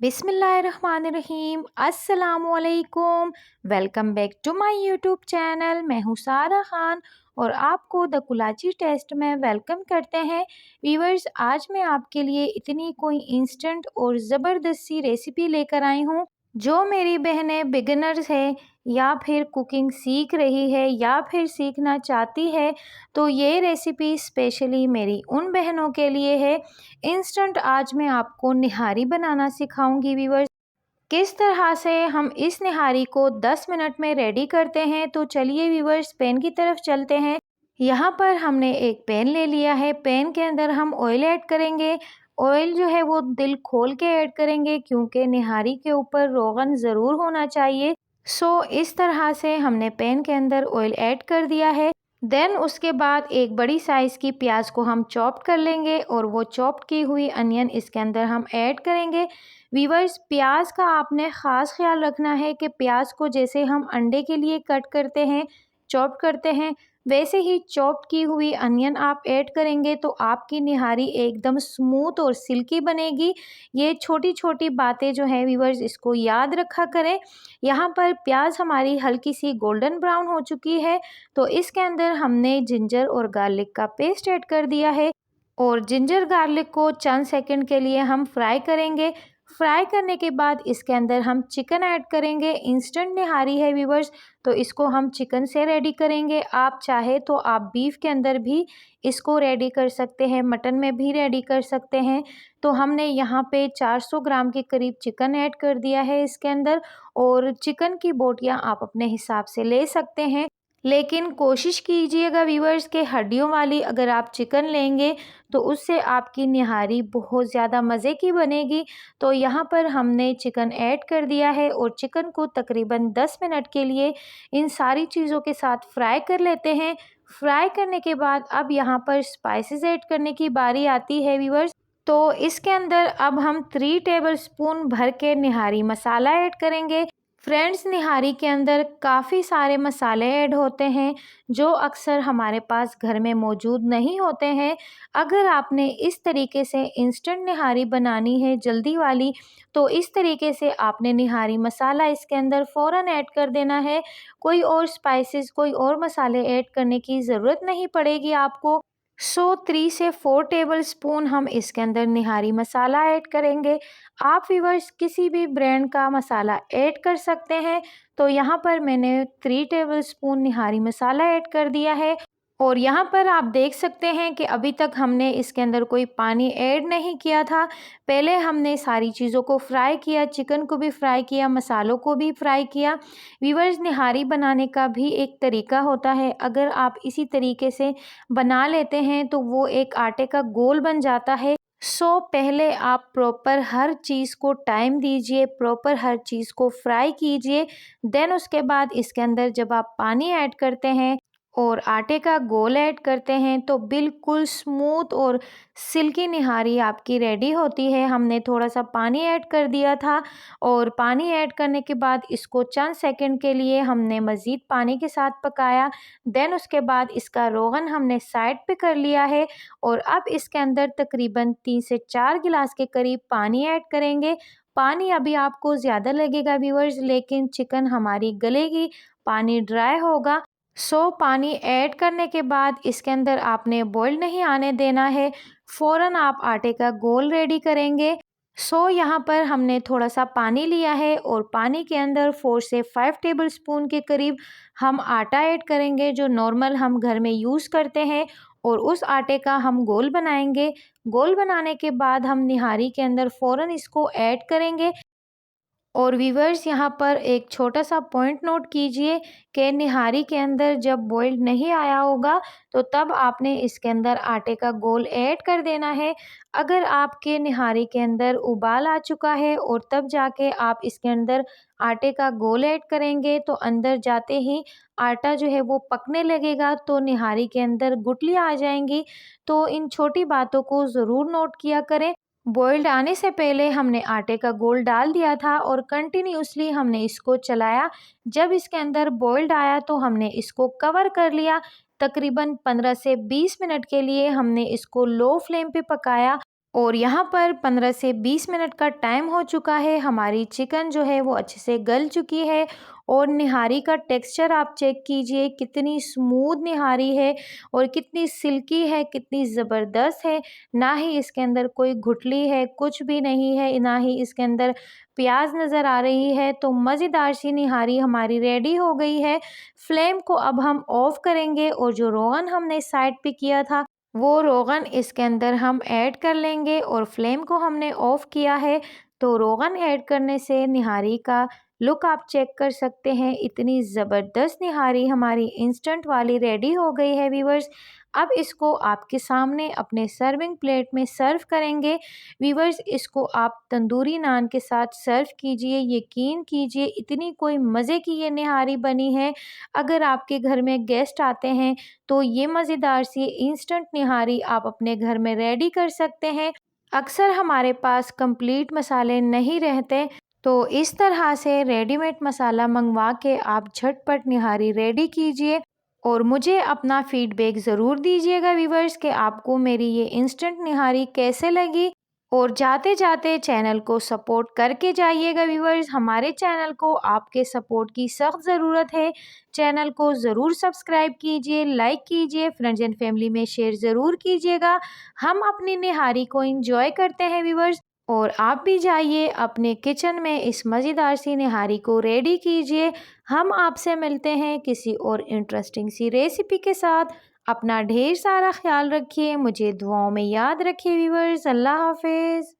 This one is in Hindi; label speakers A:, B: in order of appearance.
A: बिस्मिल्लाहिर्रहमानिर्रहीम अस्सलामुअलैकुम। Welcome back to my YouTube channel. मैं हूँ सारा खान और आपको द कुलाची टेस्ट में वेलकम करते हैं। व्यूअर्स, आज मैं आपके लिए इतनी कोई इंस्टेंट और ज़बरदस्त सी रेसिपी लेकर आई हूँ जो मेरी बहनें बिगिनर्स है या फिर कुकिंग सीख रही है या फिर सीखना चाहती है, तो ये रेसिपी स्पेशली मेरी उन बहनों के लिए है। इंस्टेंट आज मैं आपको निहारी बनाना सिखाऊंगी व्यूअर्स। किस तरह से हम इस निहारी को 10 मिनट में रेडी करते हैं, तो चलिए व्यूअर्स पैन की तरफ चलते हैं। यहाँ पर हमने एक पैन ले लिया है। पैन के अंदर हम ऑयल ऐड करेंगे। ऑयल जो है वो दिल खोल के ऐड करेंगे क्योंकि निहारी के ऊपर रोगन ज़रूर होना चाहिए। इस तरह से हमने पैन के अंदर ऑयल ऐड कर दिया है। देन उसके बाद एक बड़ी साइज़ की प्याज को हम चॉप कर लेंगे और वो चॉप की हुई अनियन इसके अंदर हम ऐड करेंगे। वीवर्स, प्याज का आपने ख़ास ख्याल रखना है कि प्याज को जैसे हम अंडे के लिए कट करते हैं, चॉप करते हैं, वैसे ही चॉप की हुई अनियन आप ऐड करेंगे तो आपकी निहारी एकदम स्मूथ और सिल्की बनेगी। ये छोटी छोटी बातें जो है वीवर्स, इसको याद रखा करें। यहाँ पर प्याज हमारी हल्की सी गोल्डन ब्राउन हो चुकी है, तो इसके अंदर हमने जिंजर और गार्लिक का पेस्ट ऐड कर दिया है और जिंजर गार्लिक को चंद सेकंड के लिए हम फ्राई करेंगे। फ्राई करने के बाद इसके अंदर हम चिकन ऐड करेंगे। इंस्टेंट निहारी है व्यूवर्स, तो इसको हम चिकन से रेडी करेंगे। आप चाहे तो आप बीफ के अंदर भी इसको रेडी कर सकते हैं, मटन में भी रेडी कर सकते हैं। तो हमने यहाँ पे 400 ग्राम के करीब चिकन ऐड कर दिया है इसके अंदर, और चिकन की बोटियाँ आप अपने हिसाब से ले सकते हैं, लेकिन कोशिश कीजिएगा व्यूअर्स के हड्डियों वाली अगर आप चिकन लेंगे तो उससे आपकी निहारी बहुत ज़्यादा मज़े की बनेगी। तो यहाँ पर हमने चिकन ऐड कर दिया है और चिकन को तकरीबन 10 मिनट के लिए इन सारी चीज़ों के साथ फ्राई कर लेते हैं। फ्राई करने के बाद अब यहाँ पर स्पाइसेस ऐड करने की बारी आती है व्यूअर्स। तो इसके अंदर अब हम 3 टेबलस्पून भर के निहारी मसाला ऐड करेंगे। फ्रेंड्स, निहारी के अंदर काफ़ी सारे मसाले ऐड होते हैं जो अक्सर हमारे पास घर में मौजूद नहीं होते हैं। अगर आपने इस तरीके से इंस्टेंट निहारी बनानी है जल्दी वाली, तो इस तरीके से आपने निहारी मसाला इसके अंदर फ़ौरन ऐड कर देना है। कोई और स्पाइसेस, कोई और मसाले ऐड करने की ज़रूरत नहीं पड़ेगी आपको। 3 से 4 टेबलस्पून हम इसके अंदर निहारी मसाला ऐड करेंगे। आप व्यूअर्स किसी भी ब्रांड का मसाला ऐड कर सकते हैं। तो यहाँ पर मैंने 3 टेबलस्पून निहारी मसाला ऐड कर दिया है और यहाँ पर आप देख सकते हैं कि अभी तक हमने इसके अंदर कोई पानी ऐड नहीं किया था। पहले हमने सारी चीज़ों को फ्राई किया, चिकन को भी फ्राई किया, मसालों को भी फ्राई किया। व्यूअर्स, निहारी बनाने का भी एक तरीका होता है। अगर आप इसी तरीके से बना लेते हैं तो वो एक आटे का गोल बन जाता है। पहले आप प्रॉपर हर चीज़ को टाइम दीजिए, प्रॉपर हर चीज़ को फ्राई कीजिए। देन उसके बाद इसके अंदर जब आप पानी ऐड करते हैं और आटे का गोल ऐड करते हैं तो बिल्कुल स्मूथ और सिल्की निहारी आपकी रेडी होती है। हमने थोड़ा सा पानी ऐड कर दिया था और पानी ऐड करने के बाद इसको चंद सेकंड के लिए हमने मज़ीद पानी के साथ पकाया। देन उसके बाद इसका रोगन हमने साइड पे कर लिया है और अब इसके अंदर तकरीबन 3 से 4 गिलास के करीब पानी ऐड करेंगे। पानी अभी आपको ज़्यादा लगेगा व्यूअर्स, लेकिन चिकन हमारी गलेगी, पानी ड्राई होगा। पानी ऐड करने के बाद इसके अंदर आपने बॉईल नहीं आने देना है, फ़ौरन आप आटे का गोल रेडी करेंगे। यहाँ पर हमने थोड़ा सा पानी लिया है और पानी के अंदर 4 से 5 टेबलस्पून के करीब हम आटा ऐड करेंगे जो नॉर्मल हम घर में यूज़ करते हैं, और उस आटे का हम गोल बनाएंगे। गोल बनाने के बाद हम निहारी के अंदर फ़ौरन इसको ऐड करेंगे। और वीवर्स, यहाँ पर एक छोटा सा पॉइंट नोट कीजिए कि निहारी के अंदर जब बॉइल्ड नहीं आया होगा तो तब आपने इसके अंदर आटे का गोल ऐड कर देना है। अगर आपके निहारी के अंदर उबाल आ चुका है और तब जाके आप इसके अंदर आटे का गोल ऐड करेंगे तो अंदर जाते ही आटा जो है वो पकने लगेगा, तो निहारी के अंदर गुठलियाँ आ जाएंगी। तो इन छोटी बातों को ज़रूर नोट किया करें। बॉइल्ड आने से पहले हमने आटे का गोल डाल दिया था और कंटिन्यूसली हमने इसको चलाया। जब इसके अंदर बॉइल्ड आया तो हमने इसको कवर कर लिया। तकरीबन 15 से 20 मिनट के लिए हमने इसको लो फ्लेम पे पकाया और यहाँ पर 15 से 20 मिनट का टाइम हो चुका है। हमारी चिकन जो है वो अच्छे से गल चुकी है और निहारी का टेक्सचर आप चेक कीजिए, कितनी स्मूथ निहारी है और कितनी सिल्की है, कितनी ज़बरदस्त है। ना ही इसके अंदर कोई गुठली है, कुछ भी नहीं है, ना ही इसके अंदर प्याज नज़र आ रही है। तो मज़ेदार सी निहारी हमारी रेडी हो गई है। फ्लेम को अब हम ऑफ़ करेंगे और जो रोगन हमने साइड पे किया था वो रोगन इसके अंदर हम ऐड कर लेंगे और फ्लेम को हमने ऑफ़ किया है। तो रोगन ऐड करने से निहारी का लुक आप चेक कर सकते हैं। इतनी ज़बरदस्त निहारी हमारी इंस्टेंट वाली रेडी हो गई है व्यूअर्स। अब इसको आपके सामने अपने सर्विंग प्लेट में सर्व करेंगे। व्यूअर्स, इसको आप तंदूरी नान के साथ सर्व कीजिए। यकीन कीजिए इतनी कोई मज़े की ये निहारी बनी है। अगर आपके घर में गेस्ट आते हैं तो ये मज़ेदार सी इंस्टेंट निहारी आप अपने घर में रेडी कर सकते हैं। अक्सर हमारे पास कंप्लीट मसाले नहीं रहते, तो इस तरह से रेडीमेड मसाला मंगवा के आप झटपट निहारी रेडी कीजिए और मुझे अपना फीडबैक ज़रूर दीजिएगा व्यूवर्स कि आपको मेरी ये इंस्टेंट निहारी कैसे लगी। और जाते जाते चैनल को सपोर्ट करके जाइएगा व्यूवर्स। हमारे चैनल को आपके सपोर्ट की सख्त ज़रूरत है। चैनल को ज़रूर सब्सक्राइब कीजिए, लाइक कीजिए, फ्रेंड्स एंड फैमिली में शेयर ज़रूर कीजिएगा। हम अपनी निहारी को एंजॉय करते हैं व्यूवर्स, और आप भी जाइए अपने किचन में इस मज़ेदार सी निहारी को रेडी कीजिए। हम आपसे मिलते हैं किसी और इंटरेस्टिंग सी रेसिपी के साथ। अपना ढेर सारा ख्याल रखिए, मुझे दुआओं में याद रखिए व्यूवर्स। अल्लाह हाफ़िज़।